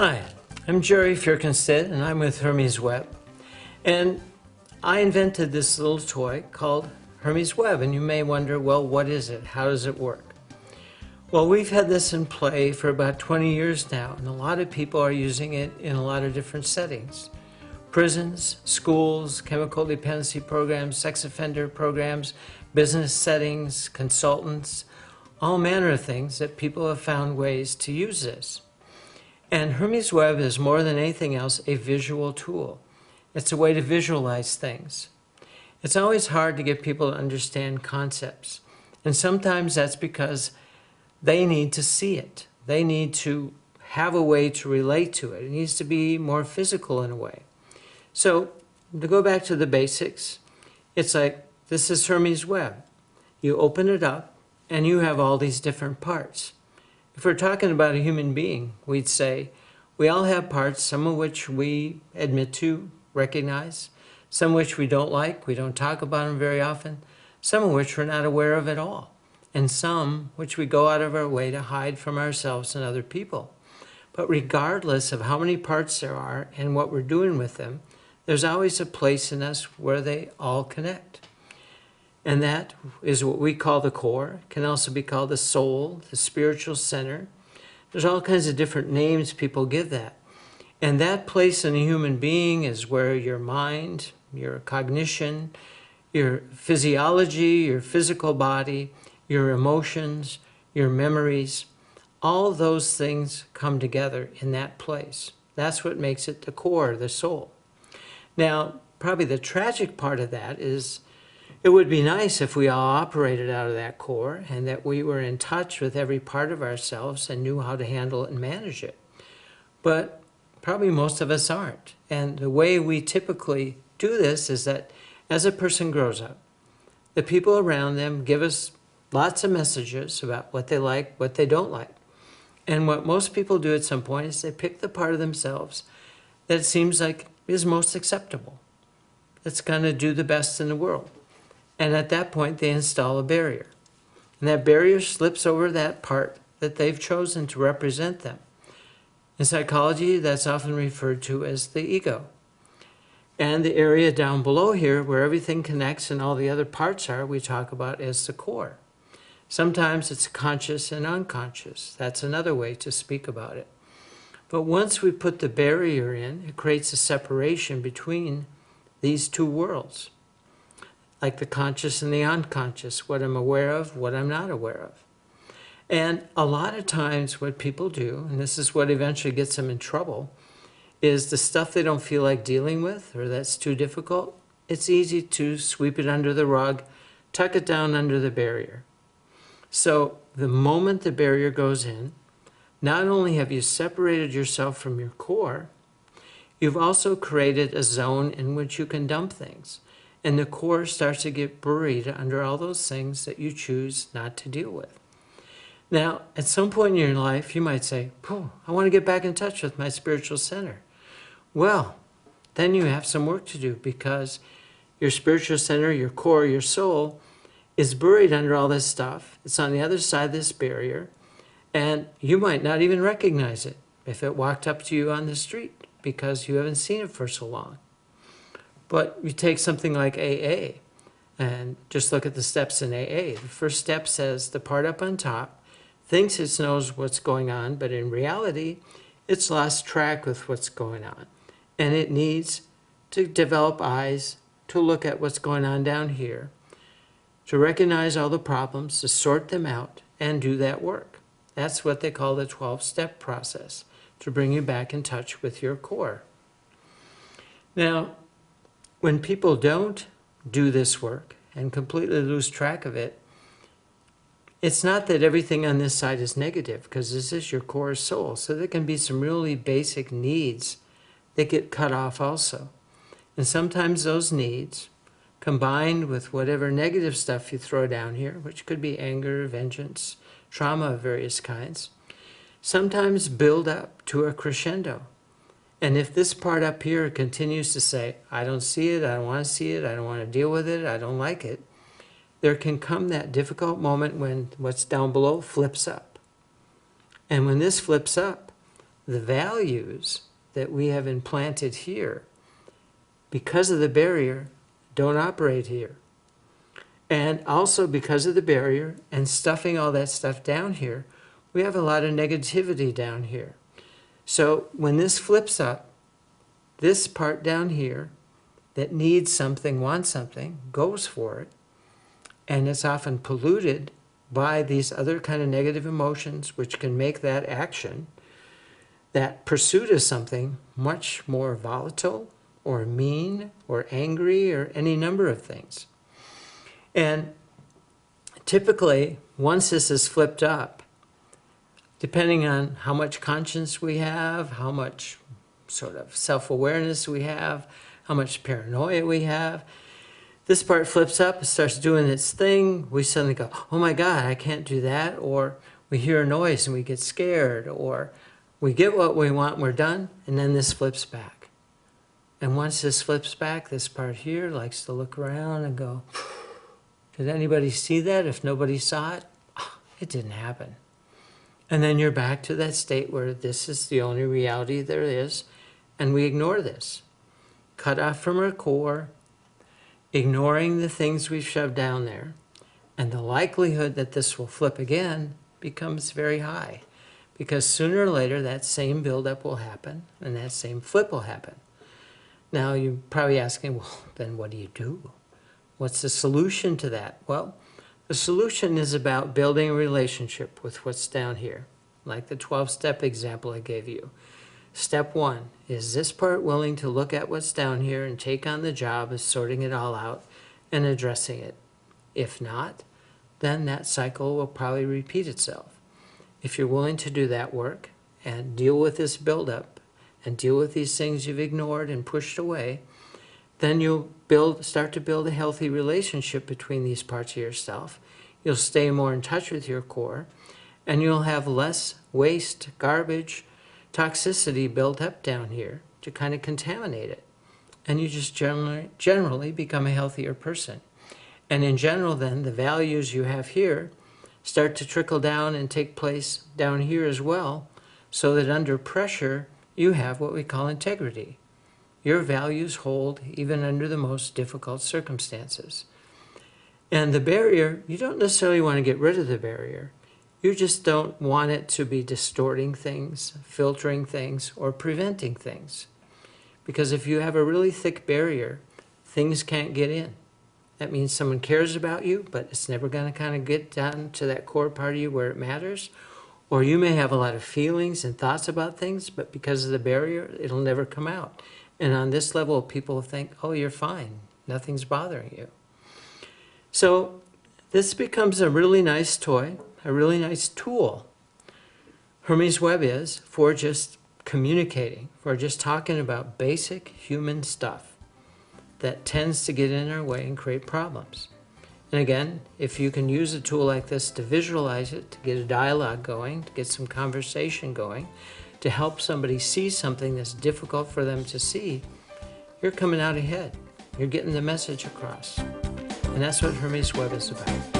Hi, I'm Jerry Firkenstead, and I'm with Hermes Web. And I invented this little toy called Hermes Web, and you may wonder, well, what is it? How does it work? Well, we've had this in play for about 20 years now, and a lot of people are using it in a lot of different settings. Prisons, schools, chemical dependency programs, sex offender programs, business settings, consultants, all manner of things that people have found ways to use this. And Hermes Web is more than anything else a visual tool. It's a way to visualize things. It's always hard to get people to understand concepts. And sometimes that's because they need to see it. They need to have a way to relate to it. It needs to be more physical in a way. So to go back to the basics, it's like, this is Hermes Web. You open it up and you have all these different parts. If we're talking about a human being, we'd say we all have parts, some of which we admit to, recognize, some which we don't like, we don't talk about them very often, some of which we're not aware of at all, and some which we go out of our way to hide from ourselves and other people. But regardless of how many parts there are and what we're doing with them, there's always a place in us where they all connect. And that is what we call the core. It can also be called the soul, the spiritual center. There's all kinds of different names people give that. And that place in a human being is where your mind, your cognition, your physiology, your physical body, your emotions, your memories, all those things come together in that place. That's what makes it the core, the soul. Now, probably the tragic part of that is it would be nice if we all operated out of that core and that we were in touch with every part of ourselves and knew how to handle it and manage it. But probably most of us aren't. And the way we typically do this is that as a person grows up, the people around them give us lots of messages about what they like, what they don't like. And what most people do at some point is they pick the part of themselves that seems like is most acceptable, that's going to do the best in the world. And at that point, they install a barrier. And that barrier slips over that part that they've chosen to represent them. In psychology, that's often referred to as the ego. And the area down below here, where everything connects and all the other parts are, we talk about as the core. Sometimes it's conscious and unconscious. That's another way to speak about it. But once we put the barrier in, it creates a separation between these two worlds, like the conscious and the unconscious, what I'm aware of, what I'm not aware of. And a lot of times what people do, and this is what eventually gets them in trouble, is the stuff they don't feel like dealing with or that's too difficult, it's easy to sweep it under the rug, tuck it down under the barrier. So the moment the barrier goes in, not only have you separated yourself from your core, you've also created a zone in which you can dump things. And the core starts to get buried under all those things that you choose not to deal with. Now, at some point in your life, you might say, I want to get back in touch with my spiritual center. Well, then you have some work to do because your spiritual center, your core, your soul is buried under all this stuff. It's on the other side of this barrier, and you might not even recognize it if it walked up to you on the street because you haven't seen it for so long. But you take something like AA and just look at the steps in AA. The first step says the part up on top thinks it knows what's going on, but in reality, it's lost track with what's going on. And it needs to develop eyes to look at what's going on down here, to recognize all the problems, to sort them out, and do that work. That's what they call the 12-step process, to bring you back in touch with your core. Now, when people don't do this work and completely lose track of it, it's not that everything on this side is negative, because this is your core soul. So there can be some really basic needs that get cut off also. And sometimes those needs, combined with whatever negative stuff you throw down here, which could be anger, vengeance, trauma of various kinds, sometimes build up to a crescendo. And if this part up here continues to say, I don't see it, I don't want to see it, I don't want to deal with it, I don't like it, there can come that difficult moment when what's down below flips up. And when this flips up, the values that we have implanted here, because of the barrier, don't operate here. And also because of the barrier and stuffing all that stuff down here, we have a lot of negativity down here. So when this flips up, this part down here that needs something, wants something, goes for it, and it's often polluted by these other kind of negative emotions, which can make that action, that pursuit of something, much more volatile or mean or angry or any number of things. And typically, once this is flipped up, depending on how much conscience we have, how much sort of self-awareness we have, how much paranoia we have, this part flips up, it starts doing its thing, we suddenly go, oh my God, I can't do that, or we hear a noise and we get scared, or we get what we want and we're done, and then this flips back. And once this flips back, this part here likes to look around and go, did anybody see that? If nobody saw it, it didn't happen. And then you're back to that state where this is the only reality there is, and we ignore this. Cut off from our core, ignoring the things we've shoved down there, and the likelihood that this will flip again becomes very high, because sooner or later that same buildup will happen and that same flip will happen. Now you're probably asking, well, then what do you do? What's the solution to that? Well, the solution is about building a relationship with what's down here, like the 12-step example I gave you. Step 1, is this part willing to look at what's down here and take on the job of sorting it all out and addressing it? If not, then that cycle will probably repeat itself. If you're willing to do that work and deal with this buildup and deal with these things you've ignored and pushed away, then you'll start to build a healthy relationship between these parts of yourself. You'll stay more in touch with your core, and you'll have less waste, garbage, toxicity built up down here to kind of contaminate it. And you just generally become a healthier person. And in general then, the values you have here start to trickle down and take place down here as well, so that under pressure you have what we call integrity. Your values hold even under the most difficult circumstances. And the barrier, you don't necessarily want to get rid of the barrier. You just don't want it to be distorting things, filtering things, or preventing things. Because if you have a really thick barrier, things can't get in. That means someone cares about you, but it's never going to kind of get down to that core part of you where it matters. Or you may have a lot of feelings and thoughts about things, but because of the barrier, it'll never come out. And on this level, people think, oh, you're fine. Nothing's bothering you. So this becomes a really nice toy, a really nice tool. Hermes Web is for just communicating, for just talking about basic human stuff that tends to get in our way and create problems. And again, if you can use a tool like this to visualize it, to get a dialogue going, to get some conversation going, to help somebody see something that's difficult for them to see, you're coming out ahead. You're getting the message across. And that's what Hermes Web is about.